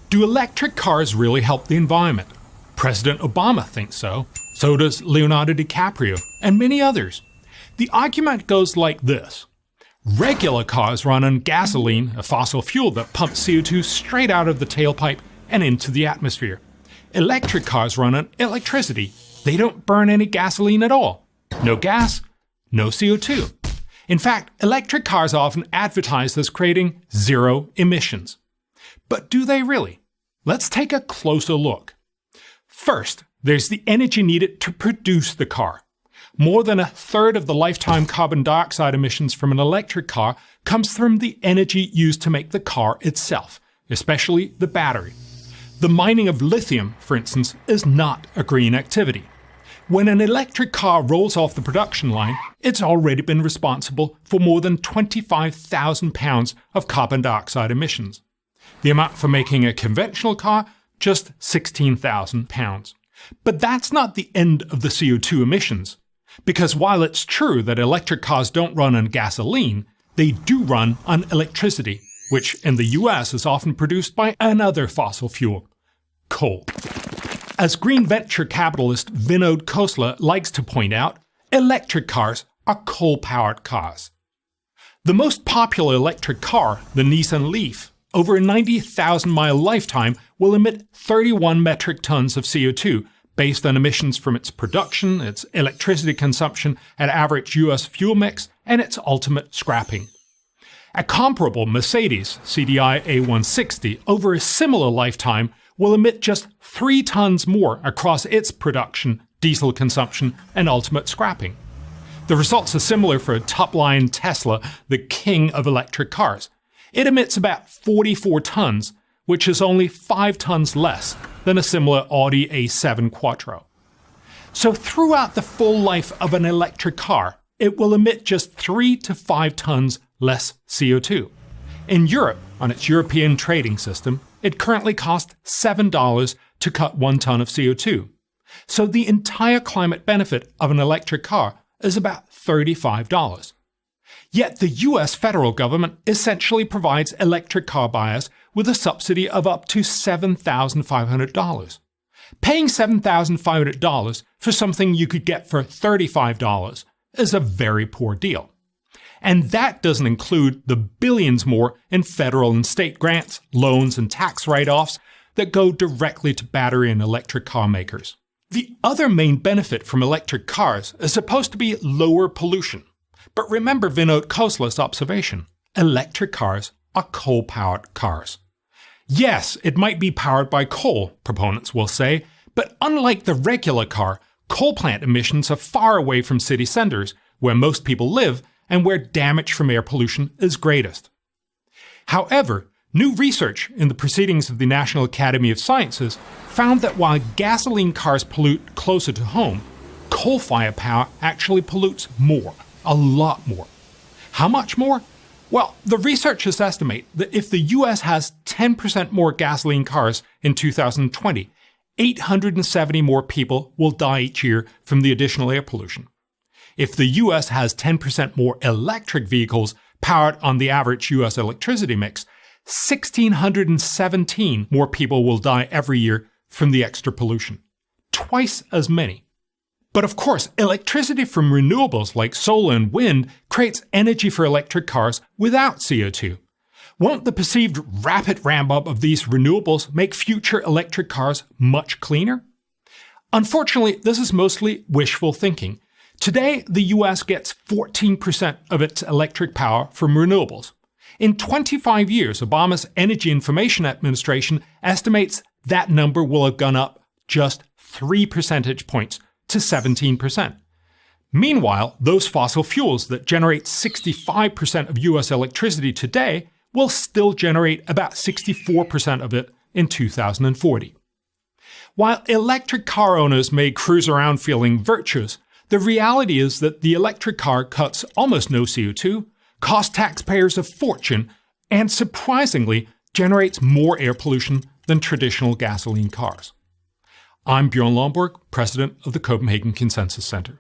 Do electric cars really help the environment? President Obama thinks so. So does Leonardo DiCaprio and many others. The argument goes like this. Regular cars run on gasoline, a fossil fuel that pumps CO2 straight out of the tailpipe and into the atmosphere. Electric cars run on electricity. They don't burn any gasoline at all. No gas, no CO2. In fact, electric cars are often advertised as creating zero emissions. But do they really? Let's take a closer look. First, there's the energy needed to produce the car. More than a third of the lifetime carbon dioxide emissions from an electric car comes from the energy used to make the car itself, especially the battery. The mining of lithium, for instance, is not a green activity. When an electric car rolls off the production line, it's already been responsible for more than 25,000 pounds of carbon dioxide emissions. The amount for making a conventional car, just 16,000 pounds. But that's not the end of the CO2 emissions. Because while it's true that electric cars don't run on gasoline, they do run on electricity, which in the US is often produced by another fossil fuel, coal. As green venture capitalist Vinod Khosla likes to point out, electric cars are coal-powered cars. The most popular electric car, the Nissan Leaf, over a 90,000-mile lifetime will emit 31 metric tons of CO2, based on emissions from its production, its electricity consumption at average US fuel mix, and its ultimate scrapping. A comparable Mercedes CDI A160 over a similar lifetime will emit just 3 tons more across its production, diesel consumption, and ultimate scrapping. The results are similar for a top-line Tesla, the king of electric cars. It emits about 44 tons, which is only 5 tons less than a similar Audi A7 Quattro. So throughout the full life of an electric car, it will emit just 3 to 5 tons less CO2. In Europe, on its European trading system, it currently costs $7 to cut 1 ton of CO2. So the entire climate benefit of an electric car is about $35. Yet the US federal government essentially provides electric car buyers with a subsidy of up to $7,500. Paying $7,500 for something you could get for $35 is a very poor deal. And that doesn't include the billions more in federal and state grants, loans, and tax write-offs that go directly to battery and electric car makers. The other main benefit from electric cars is supposed to be lower pollution. But remember Vinod Khosla's observation. Electric cars are coal-powered cars. Yes, it might be powered by coal, proponents will say, but unlike the regular car, coal plant emissions are far away from city centers, where most people live and where damage from air pollution is greatest. However, new research in the Proceedings of the National Academy of Sciences found that while gasoline cars pollute closer to home, coal-fired power actually pollutes more, a lot more. How much more? Well, the researchers estimate that if the US has 10% more gasoline cars in 2020, 870 more people will die each year from the additional air pollution. If the US has 10% more electric vehicles powered on the average US electricity mix, 1,617 more people will die every year from the extra pollution. Twice as many. But of course, electricity from renewables like solar and wind creates energy for electric cars without CO2. Won't the perceived rapid ramp-up of these renewables make future electric cars much cleaner? Unfortunately, this is mostly wishful thinking. Today, the US gets 14% of its electric power from renewables. In 25 years, Obama's Energy Information Administration estimates that number will have gone up just 3 percentage points to 17%. Meanwhile, those fossil fuels that generate 65% of US electricity today will still generate about 64% of it in 2040. While electric car owners may cruise around feeling virtuous, the reality is that the electric car cuts almost no CO2, costs taxpayers a fortune, and surprisingly generates more air pollution than traditional gasoline cars. I'm Bjorn Lomborg, president of the Copenhagen Consensus Center.